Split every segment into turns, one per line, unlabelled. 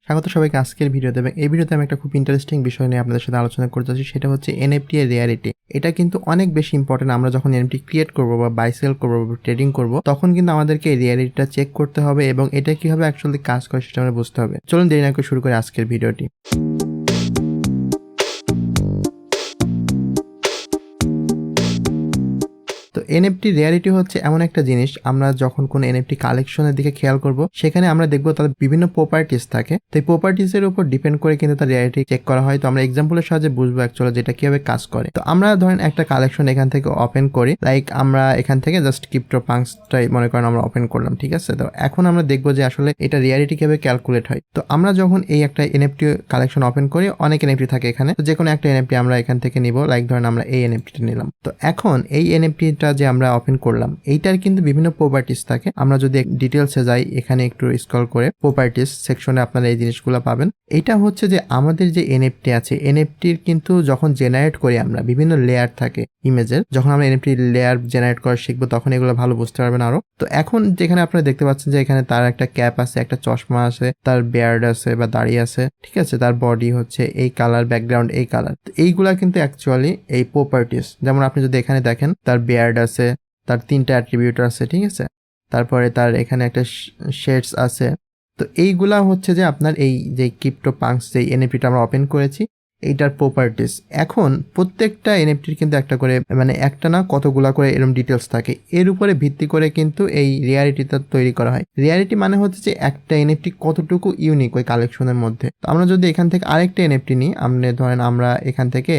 স্বাগত সবাইকে আজকের ভিডিওতে। এবং এই ভিডিওতে আমি একটা খুব ইন্টারেস্টিং বিষয় নিয়ে আপনাদের সাথে আলোচনা করতে যাচ্ছি, সেটা হচ্ছে এনএফটি এর রেয়ারিটি। এটা কিন্তু অনেক বেশি ইম্পর্টেন্ট। আমরা যখন এনএফটি ক্রিয়েট করব বা বাই সেল করব বা ট্রেডিং করব, তখন কিন্তু আমাদেরকে এই রেয়ারিটিটা চেক করতে হবে এবং এটা কিভাবে অ্যাকচুয়ালি কাজ করে সেটা আমরা বুঝতে হবে। চলুন দেরি না করে শুরু করি আজকের ভিডিওটি। তো এনএফটি রেয়ারিটি হচ্ছে এমন একটা জিনিস, আমরা যখন কোনো এনএফটি কালেকশনের দিকে খেয়াল করব, সেখানে আমরা দেখব তাদের বিভিন্ন প্রপার্টিস থাকে। তো এই প্রপার্টিসের উপর ডিপেন্ড করে কিন্তু তার রেয়ারিটি চেক করা হয়। তো আমরা এক্সাম্পলের সাহায্যে বুঝবো অ্যাকচুয়ালি যেটা কিভাবে কাজ করে। তো আমরা ধরেন একটা কালেকশন এখান থেকে ওপেন করি, লাইক আমরা এখান থেকে জাস্ট ক্রিপ্টো পাঙ্কসটাই মনে করেন আমরা ওপেন করলাম, ঠিক আছে। তো এখন আমরা দেখবো যে আসলে এটা রেয়ারিটি কিভাবে ক্যালকুলেট হয়। তো আমরা যখন এই একটা এনএফটি কালেকশন ওপেন করি, অনেক এনএফটি থাকে এখানে, তো যে কোনো একটা এনএফটি আমরা এখান থেকে নিব, লাইক ধরেন আমরা এই এনএফটিটা নিলাম। তো এখন এই এনএফটিটা যে আমরা ওপেন করলাম, এইটার কিন্তু বিভিন্ন প্রপার্টিস থাকে। আমরা যদি ডিটেলসে যাই, এখানে একটু স্ক্রল করে প্রপার্টিস সেকশনে আপনারা এই জিনিসগুলো পাবেন। এটা হচ্ছে যে আমাদের যে এনএফটি আছে, এনএফটির কিন্তু যখন জেনারেট করি আমরা, বিভিন্ন লেয়ার থাকে ইমেজের। যখন আমরা এনএফটি লেয়ার জেনারেট করা শিখবো, তখন এগুলো ভালো বুঝতে পারবেন আরো। তো এখন যেখানে আপনারা দেখতে পাচ্ছেন যে এখানে তার একটা ক্যাপ আছে, একটা চশমা আছে, তার বিয়ার্ড আছে বা দাড়ি আছে, ঠিক আছে। তার বডি হচ্ছে এই কালার, ব্যাকগ্রাউন্ড এই কালার। এইগুলা কিন্তু অ্যাকচুয়ালি এই প্রপার্টিস। যেমন আপনি যদি এখানে দেখেন, তার বিয়ার্ড আছে, তার 3টা অ্যাট্রিবিউট আছে, ঠিক আছে। তারপরে তার এখানে একটা শেডস আছে। তো এইগুলা হচ্ছে যে আপনার এই যে ক্রিপ্টো পাঙ্কস যে এনএফটিটা আমরা ওপেন করেছি, এইটার প্রপার্টিস। এখন প্রত্যেকটা এনএফটির কিন্তু একটা করে, মানে একটা না কতগুলা করে এরকম ডিটেলস থাকে। এর উপরে ভিত্তি করে কিন্তু এই রিয়ালিটিটা তৈরি করা হয়। রিয়ালিটি মানে হচ্ছে যে একটা এনএফটি কতটুকু ইউনিক ওই কালেকশনের মধ্যে। তো আমরা যদি এখান থেকে আরেকটা এনএফটি নিই, আপনি ধরেন আমরা এখান থেকে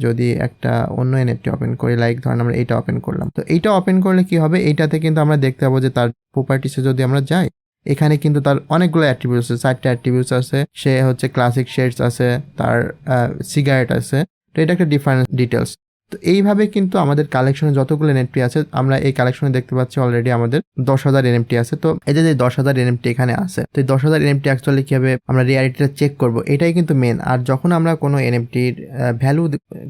যদি একটা অন্য এনএফটি ওপেন করি, লাইক ধরেন আমরা এইটা ওপেন করলাম। তো এইটা ওপেন করলে কি হবে, এইটাতে কিন্তু আমরা দেখতে পাবো যে তার প্রপার্টিসে যদি আমরা যাই, এখানে কিন্তু তার অনেকগুলো অ্যাট্রিবিউটস আছে, 4টা অ্যাট্রিবিউটস আছে। সে হচ্ছে ক্লাসিক শেডস আছে, তার সিগারেট আছে। তো এটা একটা ডিফারেন্ট ডিটেলস। তো এইভাবে কিন্তু আমাদের কালেকশনে যতগুলো এনএফটি আছে, আমরা এই কালেকশনে দেখতে পাচ্ছি অলরেডি আমাদের 10,000 এনএফটি আছে। তো এই যে 10,000 এনএফটি এখানে আছে, তো এই 10,000 এনএফটি অ্যাকচুয়ালি কিভাবে আমরা রিয়ালিটিটা চেক করব, এটাই কিন্তু মেন। আর যখন আমরা কোনো এনএফটির ভ্যালু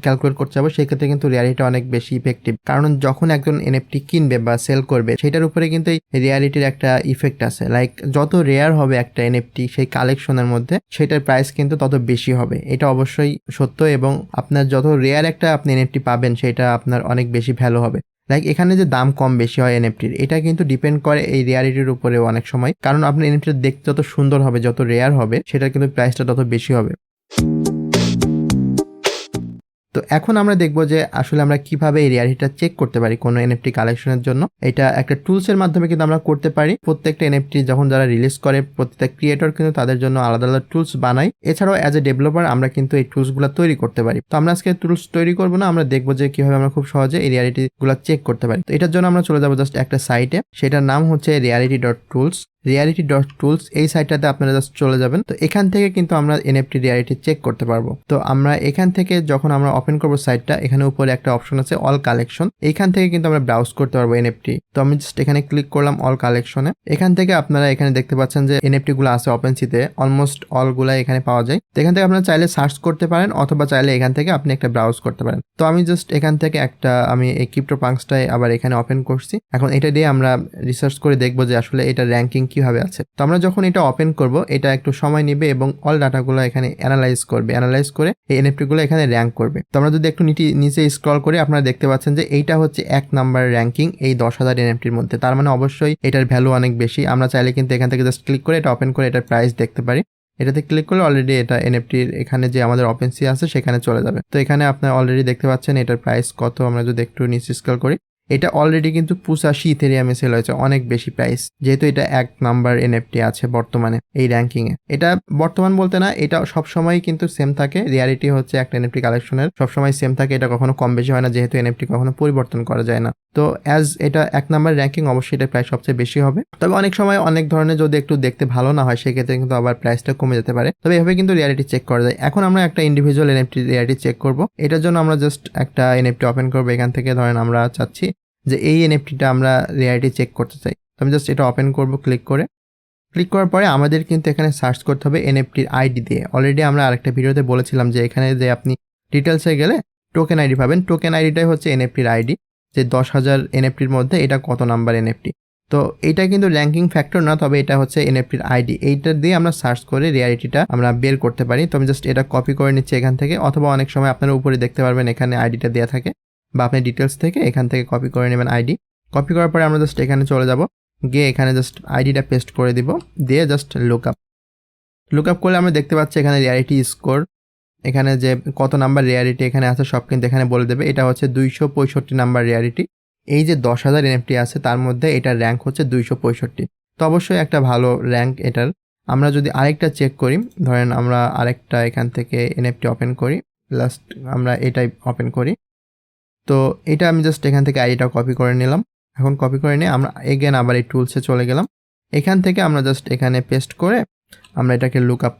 ক্যালকুলেট করতে যাবো, সেক্ষেত্রে কিন্তু রিয়ালিটি অনেক বেশি ইফেক্টিভ। কারণ যখন একজন এনএফটি কিনবে বা সেল করবে, সেটার উপরে কিন্তু এই রিয়ালিটির একটা ইফেক্ট আছে। লাইক যত রেয়ার হবে একটা এনএফটি সেই কালেকশনের মধ্যে, সেটার প্রাইস কিন্তু তত বেশি হবে। এটা অবশ্যই সত্য। এবং আপনার যত রেয়ার একটা আপনি এনএফটি পাবেন, সেটা আপনার অনেক বেশি ভ্যালু হবে। লাইক এখানে যে দাম কম বেশি হয় এনএফটির, এটা কিন্তু ডিপেন্ড করে এই রিয়ালিটির উপরেও অনেক সময়। কারণ আপনার এনএফটিটা দেখতে যত সুন্দর হবে, যত রেয়ার হবে, সেটার কিন্তু প্রাইসটা তত বেশি হবে। তো এখন আমরা দেখব যে আসলে আমরা কিভাবে এই রিয়ালিটিটা চেক করতে পারি কোনো এনএফটি কালেকশনের জন্য। এটা একটা টুলসের মাধ্যমে কিন্তু আমরা করতে পারি। প্রত্যেকটা এনএফটি যখন যারা রিলিজ করে, প্রত্যেকটা ক্রিয়েটর কিন্তু তাদের জন্য আলাদা আলাদা টুলস বানায়। এছাড়াও অ্যাজ এ ডেভেলপার আমরা কিন্তু এই টুলসগুলো তৈরি করতে পারি। তো আমরা আজকে টুলস তৈরি করব না, আমরা দেখব যে কিভাবে আমরা খুব সহজে এই রিয়ালিটিগুলো চেক করতে পারি। তো এটার জন্য আমরা চলে যাবো জাস্ট একটা সাইটে, সেটার নাম হচ্ছে reality.tools। reality.tools এই সাইটটাতে আপনারা জাস্ট চলে যাবেন। তো এখান থেকে কিন্তু আমরা এনএফটি রিয়ালিটি চেক করতে পারবো। তো আমরা এখান থেকে যখন আমরা ওপেন করবো সাইটটা, এখানে উপরে একটা অপশন আছে অল কালেকশন। এইখান থেকে কিন্তু আমরা ব্রাউজ করতে পারবো এনএফটি। তো আমি জাস্ট এখানে ক্লিক করলাম অল কালেকশনে। এখান থেকে আপনারা এখানে দেখতে পাচ্ছেন যে এনএফটি গুলো আছে ওপেনসিতে, অলমোস্ট অল গুলা এখানে পাওয়া যায়। তো এখান থেকে আপনারা চাইলে সার্চ করতে পারেন, অথবা চাইলে এখান থেকে আপনি একটা ব্রাউজ করতে পারেন। তো আমি জাস্ট এখান থেকে আমি এই ক্রিপ্টো পাঙ্কসটাই আবার এখানে ওপেন করছি। এখন এটা দিয়ে আমরা রিসার্চ করে দেখবো যে আসলে এটা র্যাঙ্কিং কিভাবে আছে। তো আমরা যখন এটা ওপেন করব, এটা একটু সময় নেবে এবং অল ডাটাগুলো এখানে অ্যানালাইজ করবে। অ্যানালাইজ করে এই এনএফটি গুলো এখানে র্যাঙ্ক করবে। তো আমরা যদি একটু নিচে স্ক্রল করি, আপনারা দেখতে পাচ্ছেন যে এইটা হচ্ছে 1 নাম্বার র্যাঙ্কিং এই 10,000 এনএফটির মধ্যে। তার মানে অবশ্যই এটার ভ্যালু অনেক বেশি। আমরা চাইলে কিন্তু এখান থেকে জাস্ট ক্লিক করে এটা ওপেন করে এটার প্রাইস দেখতে পারি। এটাতে ক্লিক করলে অলরেডি এটা এনএফটির এখানে যে আমাদের ওপেনসি আছে সেখানে চলে যাবে। তো এখানে আপনারা অলরেডি দেখতে পাচ্ছেন এটার প্রাইস কত। আমরা যদি একটু নিচে স্ক্রল করি, এটা অলরেডি কিন্তু 85 ইথেরিয়ামে সেল হয়েছে, অনেক বেশি প্রাইস। যেহেতু এটা 1 নাম্বার এনএফটি আছে বর্তমানে এই র্যাঙ্কিং এ। এটা বর্তমান বলতে না, এটা সবসময় কিন্তু সেম থাকে। রিয়ালিটি হচ্ছে একটা এনএফটি কালেকশনের সবসময় সেম থাকে, এটা কখনো কম বেশি হয় না, যেহেতু এনএফটি কখনো পরিবর্তন করা যায় না। তো অ্যাজ এটা 1 নাম্বার র্যাঙ্কিং, অবশ্যই এটা প্রাইস সবচেয়ে বেশি হবে। তবে অনেক সময় অনেক ধরনের যদি একটু দেখতে ভালো না হয়, সেক্ষেত্রে কিন্তু আবার প্রাইসটা কমে যেতে পারে। তবে এভাবে কিন্তু রিয়ালিটি চেক করা যায়। এখন আমরা একটা ইন্ডিভিজুয়াল এনএফটি রিয়ালিটি চেক করব। এটার জন্য আমরা জাস্ট একটা এনএফটি ওপেন করবো। এখান থেকে ধরেন আমরা চাচ্ছি যে এই এনএফটিটা আমরা রিয়ালিটি চেক করতে চাই। তো আমি জাস্ট এটা ওপেন করব ক্লিক করার পরে আমাদের কিন্তু এখানে সার্চ করতে হবে এনএফটির আইডি দিয়ে। অলরেডি আমরা আরেকটা ভিডিওতে বলেছিলাম যে এখানে যে আপনি ডিটেলসে গেলে টোকেন আইডি পাবেন। টোকেন আইডিটাই হচ্ছে এনএফটির আইডি, যে 10,000 এনএফটির মধ্যে এটা কত নাম্বার এনএফটি। তো এটা কিন্তু র্যাঙ্কিং ফ্যাক্টর না, তবে এটা হচ্ছে এনএফটির আইডি। এইটা দিয়ে আমরা সার্চ করে রিয়ালিটিটা আমরা বের করতে পারি। তো আমি জাস্ট এটা কপি করে নিচ্ছি এখান থেকে, অথবা অনেক সময় আপনারা উপরে দেখতে পারবেন এখানে আইডিটা দেওয়া থাকে, বা আপনি ডিটেলস থেকে এখান থেকে কপি করে নেবেন আইডি। কপি করার পরে আমরা জাস্ট এখানে চলে যাব, গিয়ে এখানে জাস্ট আইডিটা পেস্ট করে দিব, দিয়ে জাস্ট লুক আপ করলে আমরা দেখতে পাচ্ছি এখানে রিয়ালিটি স্কোর, এখানে যে কত নাম্বার রিয়ালিটি এখানে আছে সব কিন্তু এখানে বলে দেবে। এটা হচ্ছে 265 নাম্বার রিয়ালিটি। এই যে 10,000 এনএফটি আছে তার মধ্যে এটার র্যাঙ্ক হচ্ছে 265। তো অবশ্যই একটা ভালো র্যাঙ্ক এটার। আমরা যদি আরেকটা চেক করি, ধরেন আমরা আরেকটা এখান থেকে এনএফটি ওপেন করি, লাস্ট আমরা এটাই ওপেন করি। তো এটা আমি জাস্ট এখান থেকে আইডিটা কপি করে নিলাম। এখন কপি করে নিয়ে আমরা এগেন আবার এই টুলসে চলে গেলাম। এখান থেকে আমরা জাস্ট এখানে পেস্ট করে আমরা এটাকে লুক আপ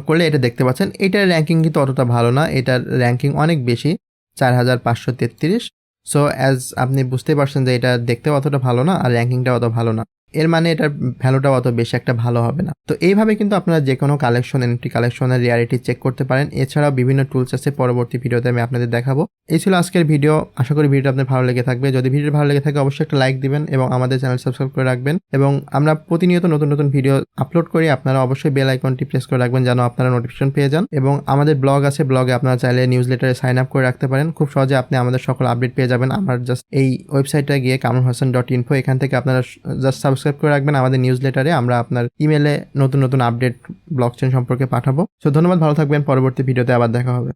করলে এটা দেখতে পাচ্ছেন এটার র্যাঙ্কিং কিন্তু অতটা ভালো না, এটার র্যাঙ্কিং অনেক বেশি, 4533। সো অ্যাজ আপনি বুঝতে পারছেন যে এটা দেখতে অতটা ভালো না আর র্যাঙ্কিংটা অত ভালো না, এর মানে এটার ভ্যালুটা অত বেশি একটা ভালো হবে না। তো এইভাবে কিন্তু আপনারা যে কোনো কালেকশন এনএফটি কালেকশনের রিয়ালিটি চেক করতে পারেন। এছাড়াও বিভিন্ন টুলস আছে, পরবর্তী ভিডিওতে আমি আপনাদের দেখাবো। এই ছিল আজকের ভিডিও, আশা করি ভিডিওটা আপনার ভালো লেগে থাকবে। যদি ভিডিও ভালো লেগে থাকে অবশ্যই একটা লাইক দিবেন এবং আমাদের চ্যানেল সাবস্ক্রাইব করে রাখবেন। এবং আমরা প্রতিনিয়ত নতুন নতুন ভিডিও আপলোড করি, আপনারা অবশ্যই বেল আইকনটি প্রেস করে রাখবেন যেন আপনারা নোটিফিকেশন পেয়ে যান। এবং আমাদের ব্লগ আছে, ব্লগে আপনারা চাইলে নিউজ লেটারে সাইন আপ করে রাখতে পারেন, খুব সহজে আপনি আমাদের সকল আপডেট পেয়ে যাবেন। আমার জাস্ট এই ওয়েবসাইটে গিয়ে kamrulhasan.info, এখান থেকে আপনারা জাস্ট সাবস্ক্রাইব করে রাখবেন আমাদের নিউজ লেটারে, আমরা আপনার ইমেলে নতুন নতুন আপডেট ব্লকচেন সম্পর্কে পাঠাবো। সো ধন্যবাদ, ভালো থাকবেন, পরবর্তী ভিডিওতে আবার দেখা হবে।